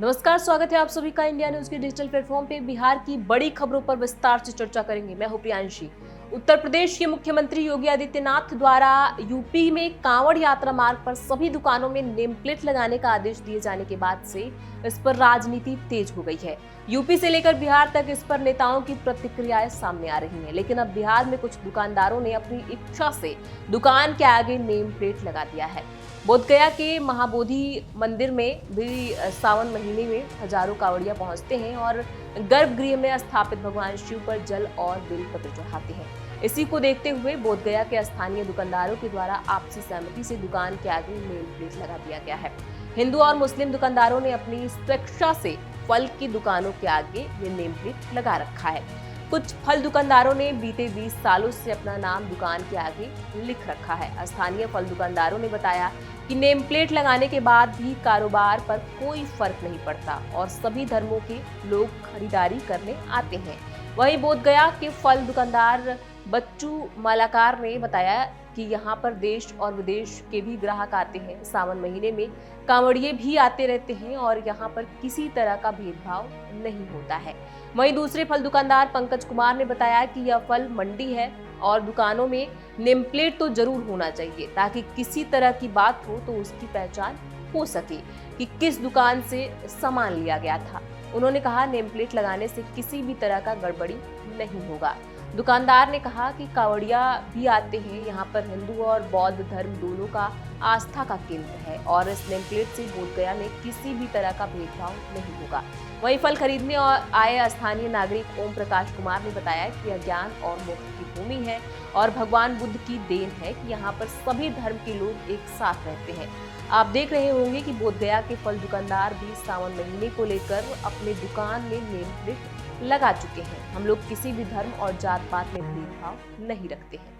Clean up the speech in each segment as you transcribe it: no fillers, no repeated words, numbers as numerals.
नमस्कार, स्वागत है आप सभी का इंडिया न्यूज के डिजिटल प्लेटफॉर्म पे। बिहार की बड़ी खबरों पर विस्तार से चर्चा करेंगे। मैं हूं प्रियांशी। उत्तर प्रदेश के मुख्यमंत्री योगी आदित्यनाथ द्वारा यूपी में कांवड़ यात्रा मार्ग पर सभी दुकानों में नेम प्लेट लगाने का आदेश दिए जाने के बाद से इस पर राजनीति तेज हो गई है। यूपी से लेकर बिहार तक इस पर नेताओं की प्रतिक्रियाएं सामने आ रही हैं, लेकिन अब बिहार में कुछ दुकानदारों ने अपनी इच्छा से दुकान के आगे नेम प्लेट लगा दिया है। बोधगया के महाबोधि मंदिर में भी सावन महीने में हजारों कांवड़िया पहुंचते हैं और गर्भगृह में स्थापित भगवान शिव पर जल और बेलपत्र चढ़ाते हैं। इसी को देखते हुए बोधगया के स्थानीय दुकानदारों के द्वारा आपसी सहमति से दुकान के आगे नेम प्लेट लगा दिया गया है। हिंदू और मुस्लिम दुकानदारों ने अपनी स्वेच्छा से फल की दुकानों के आगे ये नेम प्लेट लगा रखा है। कुछ फल दुकानदारों ने बीते 20 सालों से अपना नाम दुकान के आगे लिख रखा है। स्थानीय फल दुकानदारों ने बताया कि नेम प्लेट लगाने के बाद भी कारोबार पर कोई फर्क नहीं पड़ता और सभी धर्मों के लोग खरीदारी करने आते हैं। वहीं बोधगया के फल दुकानदार बच्चू मालाकार ने बताया कि यहाँ पर देश और विदेश के भी ग्राहक आते हैं। सावन महीने में कांवड़िए भी आते रहते हैं और यहाँ पर किसी तरह का भेदभाव नहीं होता है। वहीं दूसरे फल दुकानदार पंकज कुमार ने बताया कि यह फल मंडी है और दुकानों में नेम प्लेट तो जरूर होना चाहिए ताकि किसी तरह की बात हो तो उसकी पहचान हो सके कि किस दुकान से सामान लिया गया था। उन्होंने कहा, नेम प्लेट लगाने से किसी भी तरह का गड़बड़ी नहीं होगा। दुकानदार ने कहा कि कांवड़िया भी आते हैं, यहाँ पर हिंदू और बौद्ध धर्म दोनों का आस्था का केंद्र है और इस नेम प्लेट से बोधगया में किसी भी तरह का भेदभाव नहीं होगा। वहीं फल खरीदने और आए स्थानीय नागरिक ओम प्रकाश कुमार ने बताया कि यह ज्ञान और मोक्ष की भूमि है और भगवान बुद्ध की देन है कि यहाँ पर सभी धर्म के लोग एक साथ रहते हैं। आप देख रहे होंगे कि बोधगया के फल दुकानदार भी सावन महीने को लेकर अपने दुकान में नेम प्लेट लगा चुके हैं। हम लोग किसी भी धर्म और जात पात में भेदभाव नहीं रखते हैं।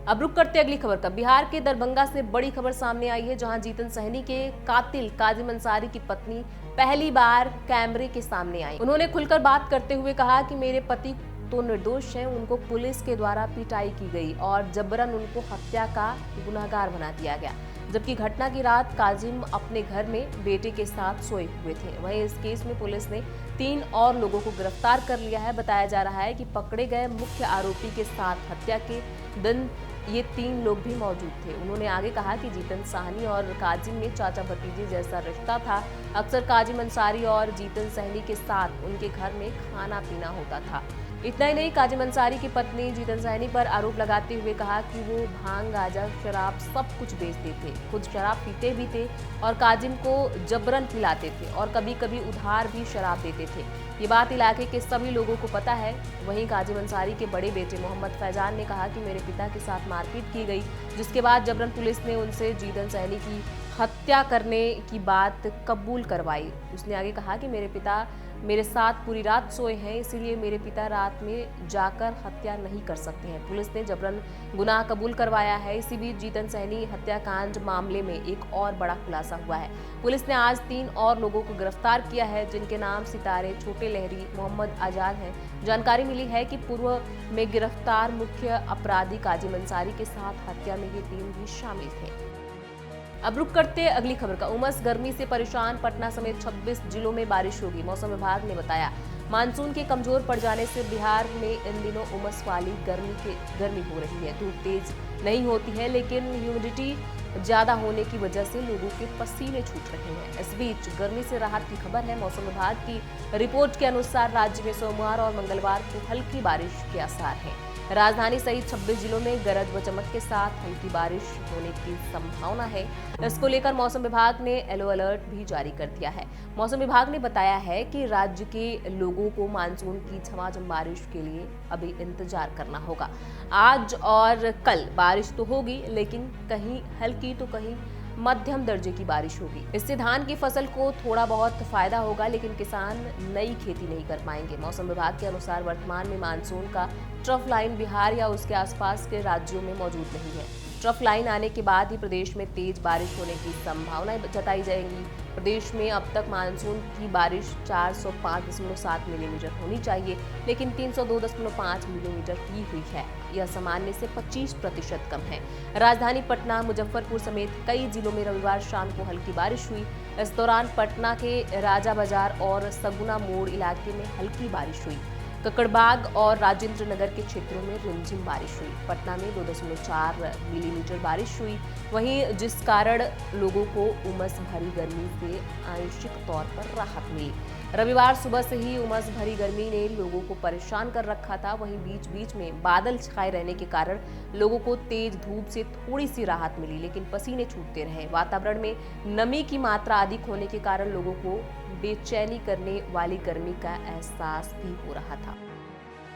अब रुक करते अगली खबर का। बिहार के दरभंगा से बड़ी खबर सामने आई है, जहां जीतन सहनी के कातिल काजिम अंसारी की पत्नी पहली बार कैमरे के सामने आई। उन्होंने खुलकर बात करते हुए कहा कि मेरे पति तो निर्दोष हैं, उनको पुलिस के द्वारा पिटाई की गई और जबरन उनको हत्या का गुनहगार बना दिया गया, जबकि घटना की रात काजिम अपने घर में बेटे के साथ सोए हुए थे। वहीं इस केस में पुलिस ने 3 और लोगों को गिरफ्तार कर लिया है। बताया जा रहा है कि पकड़े गए मुख्य आरोपी के साथ हत्या के दिन ये 3 लोग भी मौजूद थे। उन्होंने आगे कहा कि जीतन सहनी और काजिम में चाचा भतीजे जैसा रिश्ता था। अक्सर काजिम अंसारी और जीतन सहनी के साथ उनके घर में खाना पीना होता था। इतना ही नहीं, काजिम अंसारी की पत्नी जीतन सहनी पर आरोप लगाते हुए कहा कि वो भांग, गांजा, शराब सब कुछ बेचते थे, खुद शराब पीते भी थे और काजिम को जबरन पिलाते थे और कभी कभी उधार भी शराब देते थे। ये बात इलाके के सभी लोगों को पता है। वहीं काजिम अंसारी के बड़े बेटे मोहम्मद फैजान ने कहा कि मेरे पिता के साथ मारपीट की गई, जिसके बाद जबरन पुलिस ने उनसे जीतन सहनी की हत्या करने की बात कबूल करवाई। उसने आगे कहा कि मेरे पिता मेरे साथ पूरी रात सोए हैं, इसीलिए मेरे पिता रात में जाकर हत्या नहीं कर सकते हैं। पुलिस ने जबरन गुनाह कबूल करवाया है। इसी बीच जीतन सहनी हत्याकांड मामले में एक और बड़ा खुलासा हुआ है। पुलिस ने आज 3 और लोगों को गिरफ्तार किया है, जिनके नाम सितारे, छोटे लहरी, मोहम्मद आजाद हैं। जानकारी मिली है कि पूर्व में गिरफ्तार मुख्य अपराधी काजिम अंसारी के साथ हत्या में ये 3 भी शामिल थे। अब रुक करते अगली खबर का। उमस गर्मी से परेशान पटना समेत 26 जिलों में बारिश होगी। मौसम विभाग ने बताया, मानसून के कमजोर पड़ जाने से बिहार में इन दिनों उमस वाली गर्मी हो रही है। धूप तेज नहीं होती है, लेकिन ह्यूमिडिटी ज्यादा होने की वजह से लोगों के पसीने छूट रहे हैं। इस बीच गर्मी से राहत की खबर है। मौसम विभाग की रिपोर्ट के अनुसार राज्य में सोमवार और मंगलवार को हल्की बारिश के आसार हैं। राजधानी सहित 26 जिलों में गरज व चमक के साथ हल्की बारिश होने की संभावना है। इसको लेकर मौसम विभाग ने येलो अलर्ट भी जारी कर दिया है। मौसम विभाग ने बताया है कि राज्य के लोगों को मानसून की झमाझम बारिश के लिए अभी इंतजार करना होगा। आज और कल बारिश तो होगी, लेकिन कहीं हल्की तो कहीं मध्यम दर्जे की बारिश होगी। इससे धान की फसल को थोड़ा बहुत फायदा होगा, लेकिन किसान नई खेती नहीं कर पाएंगे। मौसम विभाग के अनुसार वर्तमान में मानसून का ट्रफ लाइन बिहार या उसके आसपास के राज्यों में मौजूद नहीं है। ट्रफ लाइन आने के बाद ही प्रदेश में तेज बारिश होने की संभावनाएं जताई जाएंगी। प्रदेश में अब तक मानसून की बारिश 405.7 मिलीमीटर होनी चाहिए, लेकिन 302.5 मिलीमीटर ही हुई है। यह सामान्य से 25% कम है। राजधानी पटना, मुजफ्फरपुर समेत कई जिलों में रविवार शाम को हल्की बारिश हुई। इस दौरान पटना के राजा बाजार और सगुना मोड़ इलाके में हल्की बारिश हुई। ककड़बाग और राजेंद्र नगर के क्षेत्रों में रिमझिम बारिश हुई। पटना में 2.4 मिलीमीटर बारिश हुई, वहीं जिस कारण लोगों को उमस भरी गर्मी से आंशिक तौर पर राहत मिली। रविवार सुबह से ही उमस भरी गर्मी ने लोगों को परेशान कर रखा था। वहीं बीच बीच में बादल छाए रहने के कारण लोगों को तेज धूप से थोड़ी सी राहत मिली, लेकिन पसीने छूटते रहे। वातावरण में नमी की मात्रा अधिक होने के कारण लोगों को बेचैनी करने वाली गर्मी का एहसास भी हो रहा था।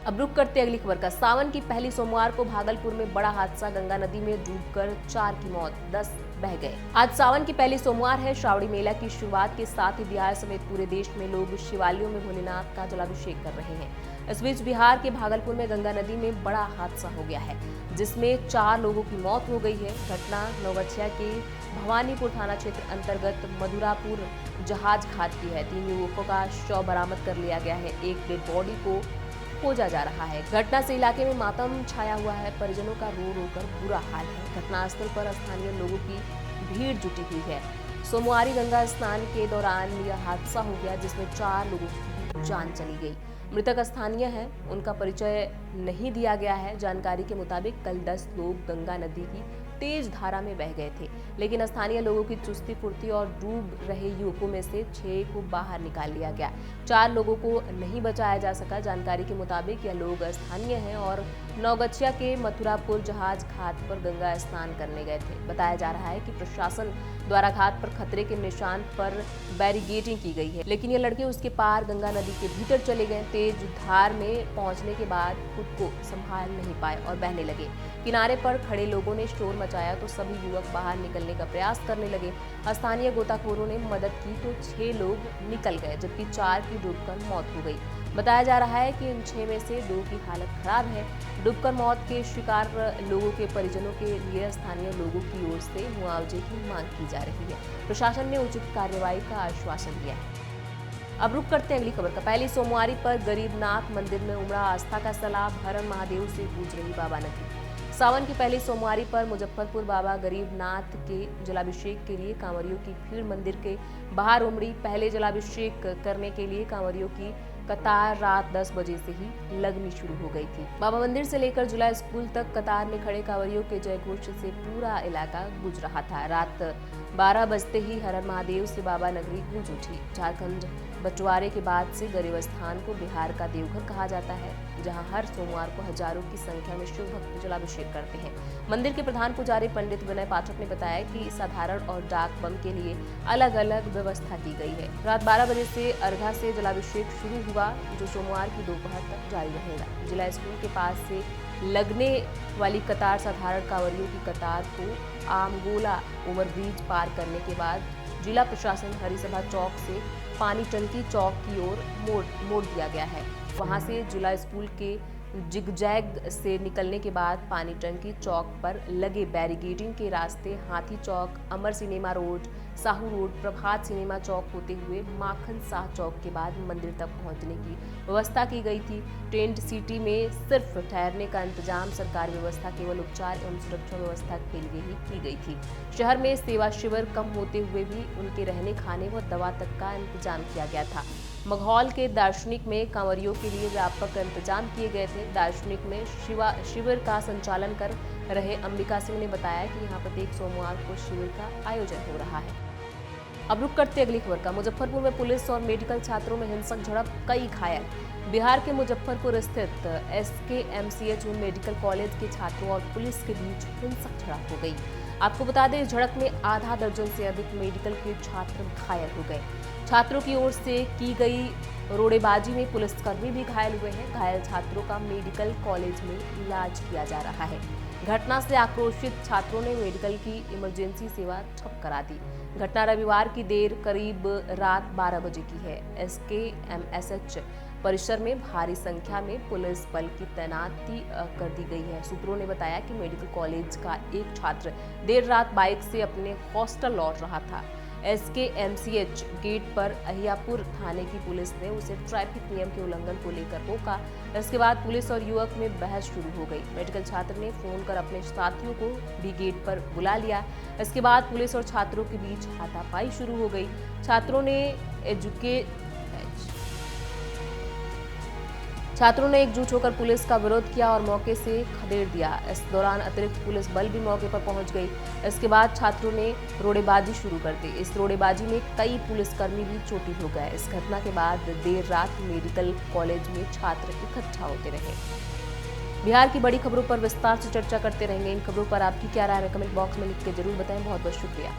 अब रुक करते अगली खबर का। सावन की पहली सोमवार को भागलपुर में बड़ा हादसा, गंगा नदी में डूबकर 4 की मौत, 10 बह गए। आज सावन की पहली सोमवार है। श्रावणी मेला की शुरुआत के साथ ही बिहार समेत पूरे देश में लोग शिवालयों में भोलेनाथ का जलाभिषेक कर रहे हैं। इस बीच बिहार के भागलपुर में गंगा नदी में बड़ा हादसा हो गया है, जिसमें 4 लोगों की मौत हो गई है। घटना नौगछिया के भवानीपुर थाना क्षेत्र अंतर्गत मधुरापुर जहाज घाट की है। 3 युवकों का शव बरामद कर लिया गया है। एक डेड बॉडी को खोजा जा रहा है। घटना से इलाके में मातम छाया हुआ है। परिजनों का रो रो कर बुरा हाल है। घटनास्थल पर स्थानीय लोगों की भीड़ जुटी हुई है। सोमवारी गंगा स्नान के दौरान यह हादसा हो गया, जिसमें 4 लोगों की जान चली गई। मृतक स्थानीय है, उनका परिचय नहीं दिया गया है। जानकारी के मुताबिक कल 10 लोग गंगा नदी की तेज धारा में बह गए थे, लेकिन स्थानीय लोगों की चुस्ती फुर्ती और डूब रहे युवकों में से 6 को बाहर निकाल लिया गया। 4 लोगों को नहीं बचाया जा सका। जानकारी के मुताबिक यह लोग स्थानीय हैं और नौगछिया के मथुरापुर जहाज घाट पर गंगा स्नान करने गए थे। बताया जा रहा है कि प्रशासन द्वारा घाट पर खतरे के निशान पर बैरिकेडिंग की गई है, लेकिन ये लड़के उसके पार गंगा नदी के भीतर चले गए। तेज धार में पहुंचने के बाद खुद को संभाल नहीं पाए और बहने लगे। किनारे पर खड़े लोगों ने शोर मचाया तो सभी युवक बाहर निकलने का प्रयास करने लगे। स्थानीय गोताखोरों ने मदद की तो 6 लोग निकल गए, जबकि 4 की डूबकर मौत हो गई। बताया जा रहा है कि इन 6 में से 2 की हालत खराब है। डूबकर मौत के शिकार लोगों के परिजनों के लिए स्थानीय लोगों की ओर से मुआवजे की मांग की जा रही है। प्रशासन ने उचित कार्रवाई का आश्वासन दिया है। अब रुक करते हैं अगली खबर का। पहली सोमवारी पर गरीबनाथ मंदिर में उमड़ा आस्था का सैलाब, हर हर महादेव से गूंज रही बाबा नगरी। सावन की पहली सोमवारी पर मुजफ्फरपुर बाबा गरीबनाथ के जलाभिषेक के लिए कांवरियों की भीड़ मंदिर के बाहर उमड़ी। पहले जलाभिषेक करने के लिए कांवरियों की कतार रात 10 बजे से ही लगनी शुरू हो गई थी। बाबा मंदिर से लेकर जुलाई स्कूल तक कतार में खड़े कांवरियों के जयघोष से पूरा इलाका गूंज रहा था। रात 12 बजते ही हर हर महादेव से बाबा नगरी गूंज उठी। झारखंड बंटवारे के बाद से गरीब स्थान को बिहार का देवघर कहा जाता है, जहां हर सोमवार को हजारों की संख्या में शिव भक्त जलाभिषेक करते हैं। मंदिर के प्रधान पुजारी पंडित विनय पाठक ने बताया कि साधारण और डाक बम के लिए अलग अलग व्यवस्था की गई है। रात 12 बजे से अर्घा से जलाभिषेक शुरू हुआ, जो सोमवार की दोपहर तक जारी रहेगा। जिला स्कूल के पास से लगने वाली कतार साधारण कांवरियों की कतार को आमगोला ओवरब्रिज पार करने के बाद जिला प्रशासन हरिसभा चौक से पानी टंकी चौक की ओर मोड़ दिया गया है। वहां से जिला स्कूल के जिगजैग से निकलने के बाद पानी टंकी चौक पर लगे बैरिकेडिंग के रास्ते हाथी चौक, अमर सिनेमा रोड, साहू रोड, प्रभात सिनेमा चौक होते हुए माखन शाह चौक के बाद मंदिर तक पहुंचने की व्यवस्था की गई थी। टेंट सिटी में सिर्फ ठहरने का इंतजाम, सरकारी व्यवस्था केवल उपचार एवं सुरक्षा व्यवस्था के लिए ही की गई थी। शहर में सेवा शिविर कम होते हुए भी उनके रहने खाने व दवा तक का इंतजाम किया गया था। मघौल के दार्शनिक में कांवरियों के लिए व्यापक इंतजाम किए गए थे। दार्शनिक में शिविर का संचालन कर रहे अंबिका सिंह ने बताया कि यहाँ प्रत्येक सोमवार को शिविर का आयोजन हो रहा है। अब रुक करते अगली खबर का। मुजफ्फरपुर में पुलिस और मेडिकल छात्रों में हिंसक झड़प, कई घायल। बिहार के मुजफ्फरपुर स्थित SKMCH में मेडिकल कॉलेज के छात्रों और पुलिस के बीच हिंसक झड़प हो गई। आपको बता दें, इस झड़प में आधा दर्जन से अधिक मेडिकल के छात्र घायल हो गए। छात्रों की ओर से की गई रोड़ेबाजी में पुलिसकर्मी भी घायल हुए हैं। घायल छात्रों का मेडिकल कॉलेज में इलाज किया जा रहा है। घटना से आक्रोशित छात्रों ने मेडिकल की इमरजेंसी सेवा ठप करा दी। घटना रविवार की देर करीब रात 12 बजे की है। SKMSH परिसर में भारी संख्या में पुलिस बल की तैनाती कर दी गई है। सूत्रों ने बताया कि मेडिकल कॉलेज का एक छात्र देर रात बाइक से अपने हॉस्टल लौट रहा था। SKMCH गेट पर अहियापुर थाने की पुलिस ने उसे ट्रैफिक नियम के उल्लंघन को लेकर रोका। इसके बाद पुलिस और युवक में बहस शुरू हो गई। मेडिकल छात्र ने फोन कर अपने साथियों को भी गेट पर बुला लिया। इसके बाद पुलिस और छात्रों के बीच हाथापाई शुरू हो गई। छात्रों ने एकजुट होकर पुलिस का विरोध किया और मौके से खदेड़ दिया। इस दौरान अतिरिक्त पुलिस बल भी मौके पर पहुंच गई। इसके बाद छात्रों ने रोड़ेबाजी शुरू कर दी। इस रोड़ेबाजी में कई पुलिसकर्मी भी चोटिल हो गए। इस घटना के बाद देर रात मेडिकल कॉलेज में छात्र इकट्ठा होते रहे। बिहार की बड़ी खबरों पर विस्तार से चर्चा करते रहेंगे। इन खबरों पर आपकी क्या राय है, कमेंट बॉक्स में लिख के जरूर बताएं। बहुत बहुत शुक्रिया।